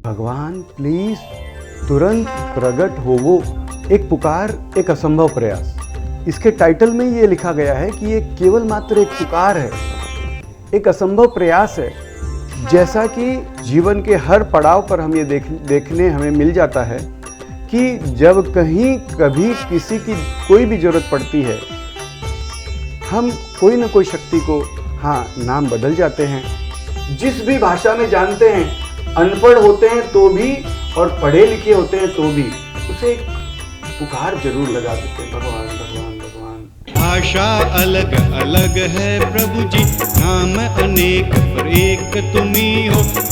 भगवान प्लीज तुरंत प्रकट होवो। एक पुकार, एक असंभव प्रयास। इसके टाइटल में ये लिखा गया है कि ये केवल मात्र एक पुकार है, एक असंभव प्रयास है। जैसा कि जीवन के हर पड़ाव पर हम ये देखने हमें मिल जाता है कि जब कहीं कभी किसी की कोई भी जरूरत पड़ती है, हम कोई ना कोई शक्ति को नाम बदल जाते हैं। जिस भी भाषा में जानते हैं, अनपढ़ होते हैं तो भी और पढ़े लिखे होते हैं तो भी उसे एक पुकार जरूर लगा देते हैं, भगवान भगवान भगवान। भाषा अलग अलग है प्रभु जी, नाम अनेक पर एक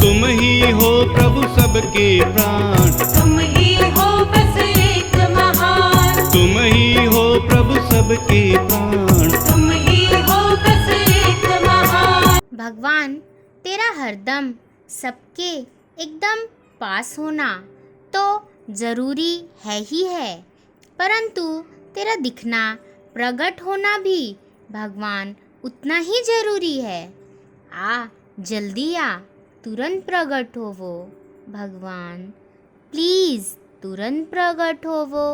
तुम ही हो प्रभु सबके प्राण। तुम ही हो बस एक महान, तुम ही हो प्रभु सबके प्राण। तुम ही हो बस एक महान। भगवान तेरा हरदम सबके एकदम पास होना तो जरूरी है ही है, परंतु तेरा दिखना, प्रकट होना भी भगवान उतना ही जरूरी है। जल्दी आ, तुरंत प्रकट हो वो भगवान, प्लीज तुरंत प्रकट हो वो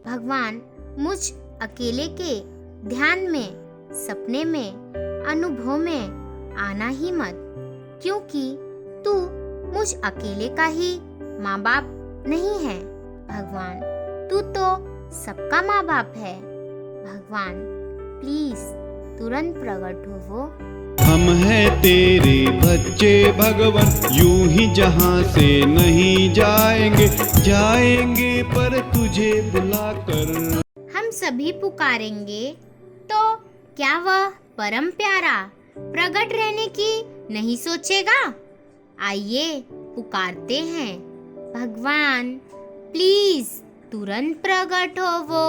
भगवान। मुझ अकेले के ध्यान में, सपने में, अनुभव में आना ही मत, क्योंकि तू मुझ अकेले का ही माँ बाप नहीं है भगवान, तू तो सबका माँ बाप है भगवान। प्लीज तुरंत प्रकट हो वो। हम हैं तेरे बच्चे भगवान, यूं ही जहाँ से नहीं जाएंगे पर तुझे बुलाकर। हम सभी पुकारेंगे तो क्या वह परम प्यारा प्रकट रहने की नहीं सोचेगा? आइए पुकारते हैं भगवान, प्लीज तुरंत प्रकट हो वो।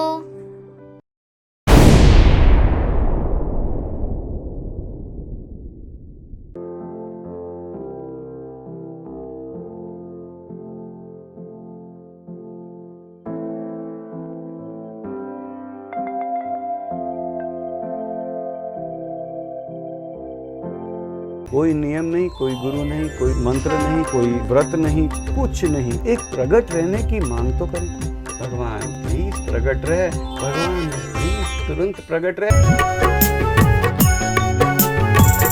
कोई नियम नहीं, कोई गुरु नहीं, कोई मंत्र नहीं, कोई व्रत नहीं, कुछ नहीं, एक प्रकट रहने की मांग तो करें। भगवान प्लीज प्रकट रहे, भगवान प्लीज तुरंत प्रकट रहे।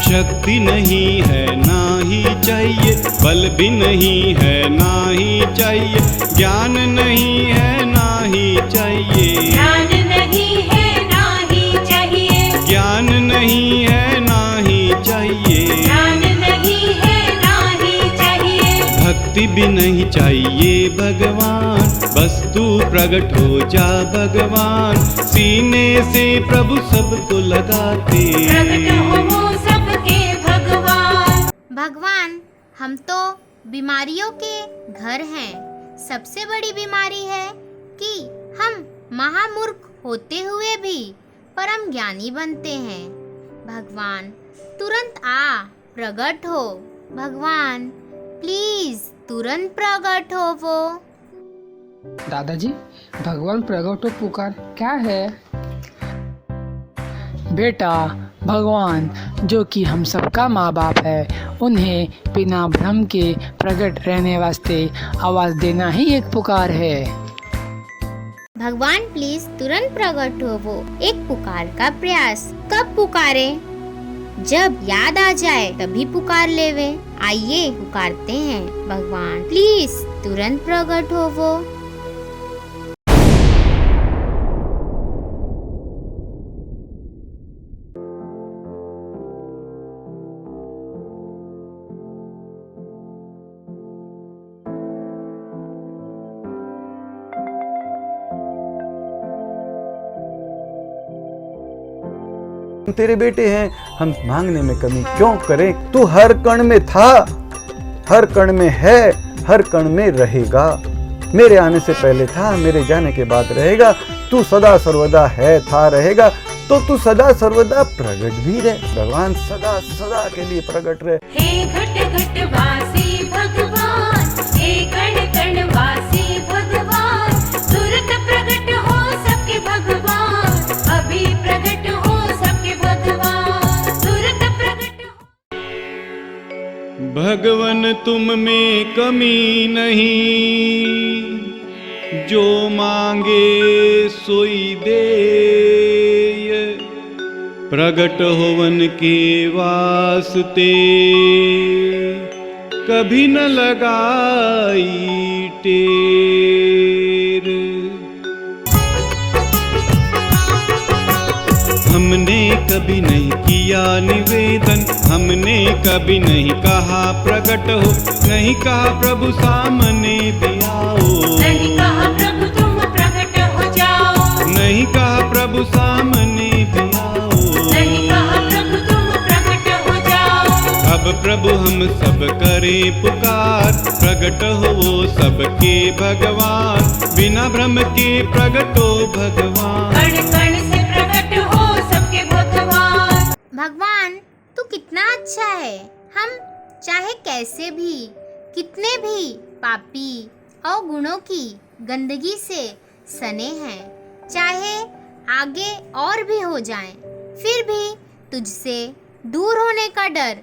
शक्ति नहीं है ना ही चाहिए, बल भी नहीं है ना ही चाहिए, ज्ञान नहीं है ना ही चाहिए, ज्ञान नहीं है ना ही चाहिए, ज्ञान नहीं है ना ही चाहिए, ज्ञान नहीं है ना ही चाहिए, भक्ति भी नहीं चाहिए भगवान, बस तू प्रकट हो जा भगवान। सीने से प्रभु सबको लगाते, प्रकट हो वो सबके भगवान। भगवान हम तो बीमारियों के घर हैं। सबसे बड़ी बीमारी है कि हम महामूर्ख होते हुए भी परम ज्ञानी बनते हैं। भगवान तुरंत आ, प्रकट हो भगवान, प्लीज तुरंत प्रकट हो वो। दादाजी, भगवान प्रकट हो पुकार क्या है? बेटा, भगवान जो कि हम सबका माँ बाप है, उन्हें बिना भ्रम के प्रकट रहने वास्ते आवाज़ देना ही एक पुकार है। भगवान प्लीज तुरंत प्रकट हो वो। एक पुकार का प्रयास कब पुकारे? जब याद आ जाए तभी पुकार लेवे। आइए पुकारते हैं भगवान, प्लीज तुरंत प्रकट हो वो। तेरे बेटे हैं, हम मांगने में कमी क्यों करें? तू हर कण में था, हर कण में है, हर कण में रहेगा। मेरे आने से पहले था, मेरे जाने के बाद रहेगा। तू सदा सर्वदा है, था, रहेगा, तो तू सदा सर्वदा प्रकट भी रहे। भगवान सदा सदा के लिए प्रकट रहे। हे घट घट वासी भगवान, हे कण कण वासी भगवान, तुरंत प्रकट हो सबके भगवान, अभी प्रकट हो सबके भगवान, तुरंत प्रकट हो। भगवन तुम में कमी नहीं, जो मांगे सोई दे। प्रगट होवन के वास्ते कभी न लगाई टेर। हमने कभी नहीं किया निवेदन, हमने कभी नहीं कहा प्रकट हो, नहीं कहा प्रभु सामने भी आओ, नहीं कहा प्रभु तुम प्रकट हो जाओ, नहीं कहा प्रभु सामने भी आओ, नहीं कहा प्रभु तुम प्रकट हो जाओ। अब प्रभु हम सब करें पुकार, प्रकट हो वो सबके भगवान, बिना भ्रम के प्रगटो भगवान। कण कण से प्रकट हो सबके भगवान। भगवान तू कितना अच्छा है। हम चाहे कैसे भी, कितने भी पापी अवगुणों की गंदगी से सने हैं, चाहे आगे और भी हो जाएं, फिर भी तुझसे दूर होने का डर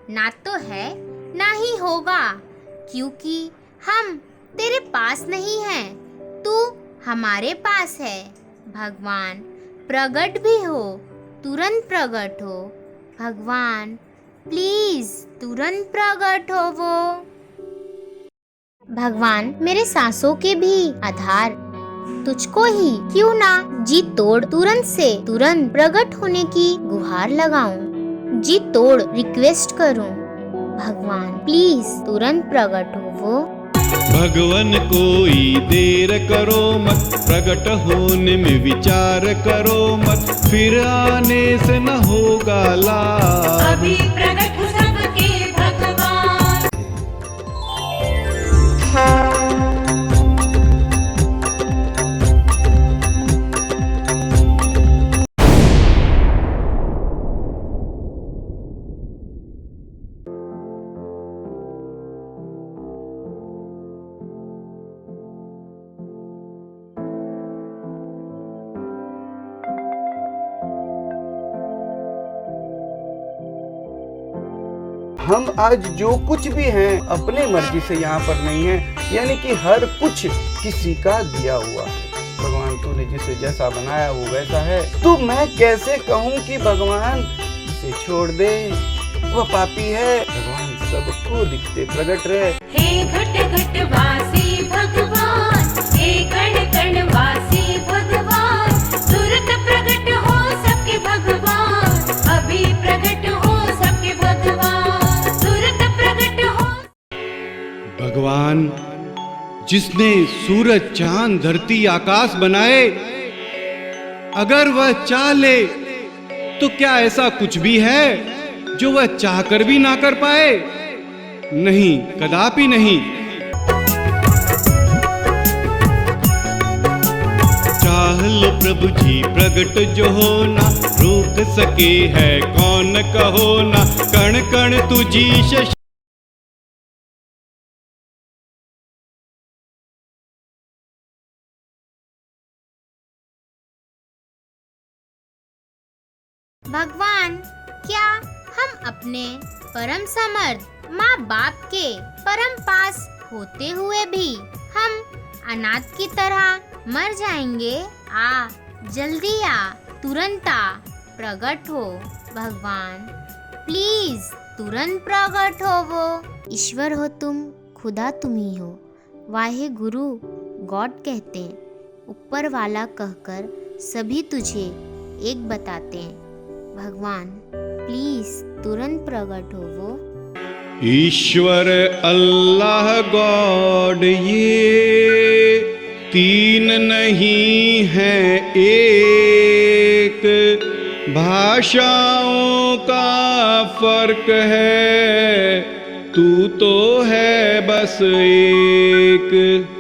ना तो है ना ही होगा, क्योंकि हम तेरे पास नहीं हैं, तू हमारे पास है। भगवान प्रकट भी हो, तुरंत प्रकट हो। भगवान प्लीज तुरंत प्रकट हो वो। भगवान मेरे सांसों के भी आधार तुझको ही क्यों ना जी तोड़ तुरंत से तुरंत प्रकट होने की गुहार लगाऊं, जी तोड़ रिक्वेस्ट करूं। भगवान प्लीज तुरंत प्रकट हो वो। भगवन कोई देर करो मत, प्रकट होने में विचार करो मत, फिर आने से न होगा लाभ। अभी प्रकट हो सबके भगवान। हम आज जो कुछ भी हैं अपने मर्जी से यहाँ पर नहीं है, यानी कि हर कुछ किसी का दिया हुआ है। भगवान तूने जिसे जैसा बनाया वो वैसा है, तो मैं कैसे कहूँ कि भगवान इसे छोड़ दे, वह पापी है। भगवान सबको दिखते प्रकट रहे। हे घट घट वासी भगवान, हे कण कण वासी भगवान, तुरंत प्रकट हो सबके भगवान, अभी प्रकट हो सबके भगवान, तुरंत प्रकट हो। भगवान जिसने सूरज चांद धरती आकाश बनाए, अगर वह चाह ले तो क्या ऐसा कुछ भी है जो वह चाहकर भी ना कर पाए? नहीं, कदापि नहीं। चाह लो प्रभु जी प्रगट जो होना, रोक सके है कौन कहो ना, कण कण तुझी शश। भगवान क्या हम अपने परम समर्थ माँ बाप के परम पास होते हुए भी हम अनाथ की तरह मर जाएंगे? आ जल्दी आ, तुरंत आ, प्रकट हो भगवान, प्लीज तुरंत प्रकट हो वो। ईश्वर हो तुम, खुदा तुम ही हो, वाहे गुरु गॉड कहते हैं, ऊपर वाला कहकर सभी तुझे एक बताते हैं। भगवान प्लीज तुरंत प्रकट हो वो। ईश्वर अल्लाह गॉड ये तीन नहीं है एक, भाषाओं का फर्क है, तू तो है बस एक।